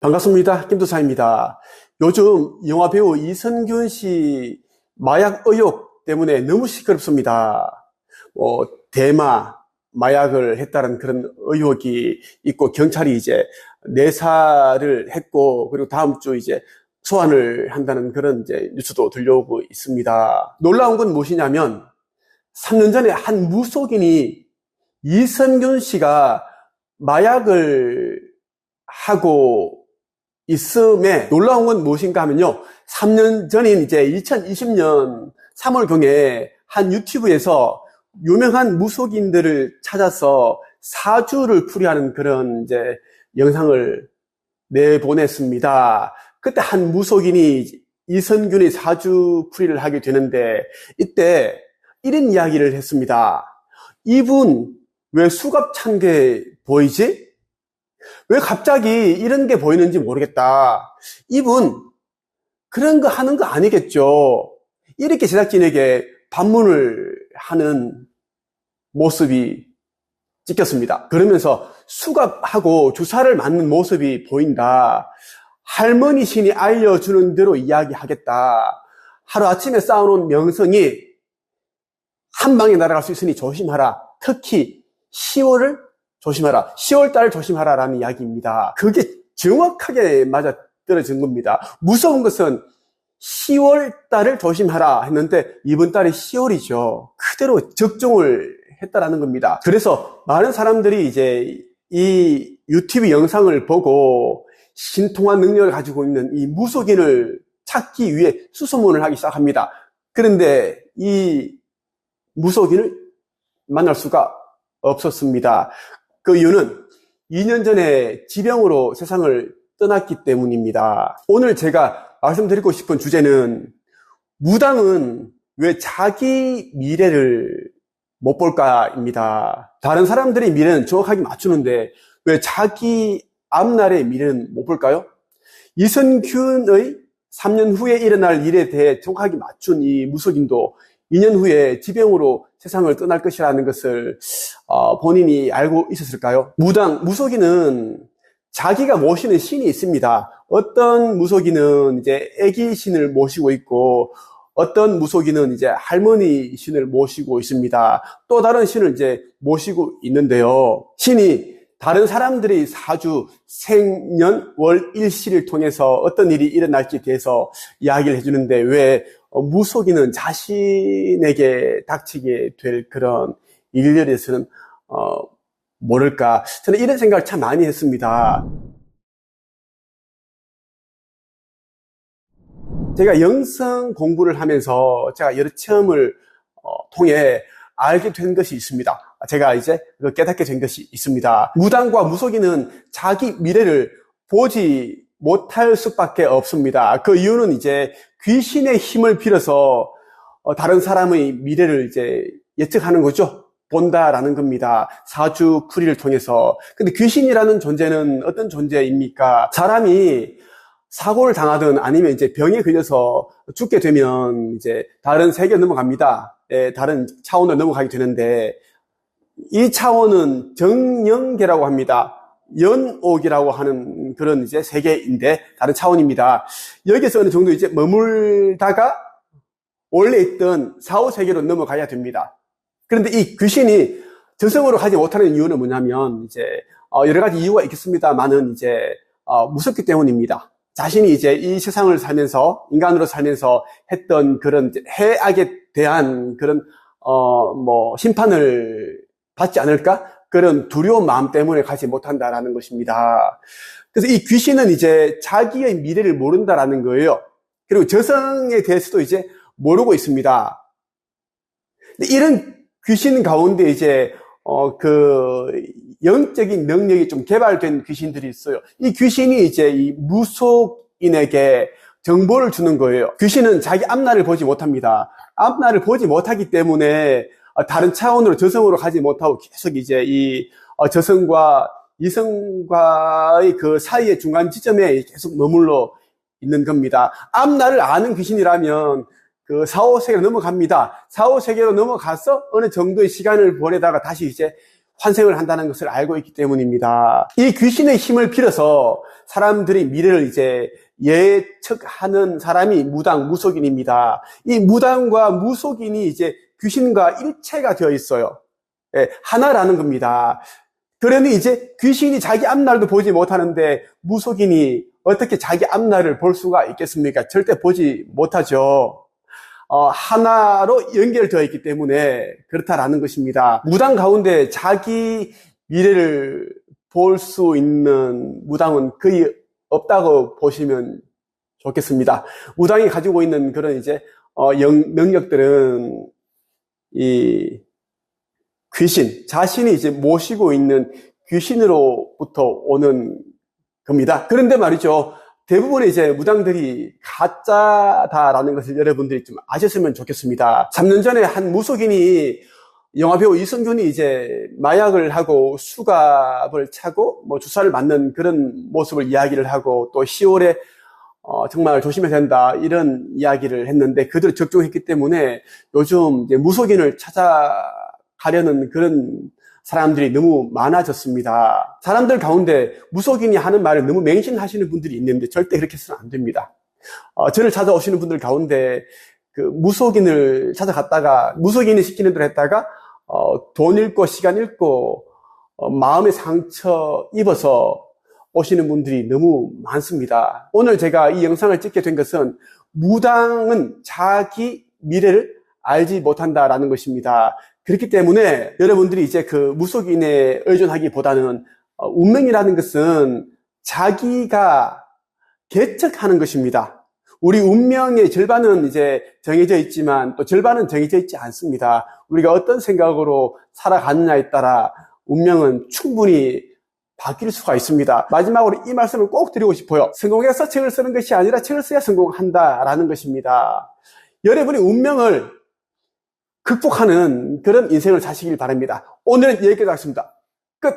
반갑습니다. 김도사입니다. 요즘 영화배우 이선균 씨 마약 의혹 때문에 너무 시끄럽습니다. 대마 마약을 했다는 그런 의혹이 있고 경찰이 이제 내사를 했고 그리고 다음 주 이제 소환을 한다는 그런 이제 뉴스도 들려오고 있습니다. 놀라운 건 무엇이냐면 3년 전에 한 무속인이 이선균 씨가 마약을 하고 있음에 놀라운 건 무엇인가 하면요. 3년 전인 이제 2020년 3월경에 한 유튜브에서 유명한 무속인들을 찾아서 사주를 풀이하는 그런 이제 영상을 내보냈습니다. 그때 한 무속인이 이선균의 사주 풀이를 하게 되는데 이때 이런 이야기를 했습니다. 이분 왜 수갑 찬 게 보이지? 왜 갑자기 이런 게 보이는지 모르겠다. 이분 그런 거 하는 거 아니겠죠. 이렇게 제작진에게 반문을 하는 모습이 찍혔습니다. 그러면서 수갑하고 주사를 맞는 모습이 보인다. 할머니 신이 알려주는 대로 이야기하겠다. 하루아침에 쌓아놓은 명성이 한 방에 날아갈 수 있으니 조심하라. 특히 10월을 조심하라. 10월달을 조심하라 라는 이야기입니다. 그게 정확하게 맞아떨어진 겁니다. 무서운 것은 10월달을 조심하라 했는데 이번 달이 10월이죠. 그대로 적중을 했다라는 겁니다. 그래서 많은 사람들이 이제 이 유튜브 영상을 보고 신통한 능력을 가지고 있는 이 무속인을 찾기 위해 수소문을 하기 시작합니다. 그런데 이 무속인을 만날 수가 없었습니다. 그 이유는 2년 전에 지병으로 세상을 떠났기 때문입니다. 오늘 제가 말씀드리고 싶은 주제는 무당은 왜 자기 미래를 못 볼까입니다. 다른 사람들의 미래는 정확하게 맞추는데 왜 자기 앞날의 미래는 못 볼까요? 이선균의 3년 후에 일어날 일에 대해 정확하게 맞춘 이 무속인도 2년 후에 지병으로 세상을 떠날 것이라는 것을 본인이 알고 있었을까요? 무속인은 자기가 모시는 신이 있습니다. 어떤 무속인은 이제 애기 신을 모시고 있고 어떤 무속인은 이제 할머니 신을 모시고 있습니다. 또 다른 신을 이제 모시고 있는데요. 신이 다른 사람들의 사주, 생년, 월, 일시를 통해서 어떤 일이 일어날지에 대해서 이야기를 해주는데 왜 무속인은 자신에게 닥치게 될 그런 일들에 대해서는 모를까? 저는 이런 생각을 참 많이 했습니다. 제가 영성 공부를 하면서 제가 여러 체험을 통해 알게 된 것이 있습니다. 제가 이제 깨닫게 된 것이 있습니다. 무당과 무속인은 자기 미래를 보지 못할 수밖에 없습니다. 그 이유는 이제 귀신의 힘을 빌어서 다른 사람의 미래를 이제 예측하는 거죠. 본다라는 겁니다. 사주 풀이를 통해서. 근데 귀신이라는 존재는 어떤 존재입니까? 사람이 사고를 당하든 아니면 이제 병에 걸려서 죽게 되면 이제 다른 세계로 넘어갑니다. 다른 차원으로 넘어가게 되는데 이 차원은 정영계라고 합니다. 연옥이라고 하는 그런 이제 세계인데 다른 차원입니다. 여기서 어느 정도 이제 머물다가 원래 있던 사후세계로 넘어가야 됩니다. 그런데 이 귀신이 저승으로 가지 못하는 이유는 뭐냐면 이제 여러 가지 이유가 있겠습니다만은 이제 무섭기 때문입니다. 자신이 이제 이 세상을 살면서 인간으로 살면서 했던 그런 해악에 대한 그런 심판을 받지 않을까? 그런 두려운 마음 때문에 가지 못한다라는 것입니다. 그래서 이 귀신은 이제 자기의 미래를 모른다라는 거예요. 그리고 저승에 대해서도 이제 모르고 있습니다. 근데 이런 귀신 가운데 이제 영적인 능력이 좀 개발된 귀신들이 있어요. 이 귀신이 이제 이 무속인에게 정보를 주는 거예요. 귀신은 자기 앞날을 보지 못합니다. 앞날을 보지 못하기 때문에 다른 차원으로 저승으로 가지 못하고 계속 이제 이 저승과 이승과의 그 사이의 중간 지점에 계속 머물러 있는 겁니다. 앞날을 아는 귀신이라면 그 사후세계로 넘어갑니다. 사후세계로 넘어가서 어느 정도의 시간을 보내다가 다시 이제 환생을 한다는 것을 알고 있기 때문입니다. 이 귀신의 힘을 빌어서 사람들이 미래를 이제 예측하는 사람이 무당, 무속인입니다. 이 무당과 무속인이 이제 귀신과 일체가 되어 있어요. 예, 하나라는 겁니다. 그러니 이제 귀신이 자기 앞날도 보지 못하는데 무속인이 어떻게 자기 앞날을 볼 수가 있겠습니까? 절대 보지 못하죠. 하나로 연결되어 있기 때문에 그렇다라는 것입니다. 무당 가운데 자기 미래를 볼 수 있는 무당은 거의 없다고 보시면 좋겠습니다. 무당이 가지고 있는 그런 이제 능력들은 이 귀신, 자신이 이제 모시고 있는 귀신으로부터 오는 겁니다. 그런데 말이죠. 대부분의 이제 무당들이 가짜다라는 것을 여러분들이 좀 아셨으면 좋겠습니다. 3년 전에 한 무속인이 영화배우 이성균이 이제 마약을 하고 수갑을 차고 뭐 주사를 맞는 그런 모습을 이야기를 하고 또 10월에 정말 조심해야 된다 이런 이야기를 했는데 그대로 적중했기 때문에 요즘 이제 무속인을 찾아가려는 그런 사람들이 너무 많아졌습니다. 사람들 가운데 무속인이 하는 말을 너무 맹신하시는 분들이 있는데 절대 그렇게 해서는 안 됩니다. 저를 찾아오시는 분들 가운데 그 무속인을 찾아갔다가 무속인이 시키는 대로 했다가 돈 잃고 시간 잃고 마음의 상처 입어서 오시는 분들이 너무 많습니다. 오늘 제가 이 영상을 찍게 된 것은 무당은 자기 미래를 알지 못한다라는 것입니다. 그렇기 때문에 여러분들이 이제 그 무속인에 의존하기보다는 운명이라는 것은 자기가 개척하는 것입니다. 우리 운명의 절반은 이제 정해져 있지만 또 절반은 정해져 있지 않습니다. 우리가 어떤 생각으로 살아가느냐에 따라 운명은 충분히 바뀔 수가 있습니다. 마지막으로 이 말씀을 꼭 드리고 싶어요. 성공해서 책을 쓰는 것이 아니라 책을 써야 성공한다라는 것입니다. 여러분의 운명을 극복하는 그런 인생을 사시길 바랍니다. 오늘은 여기까지 하겠습니다. 끝!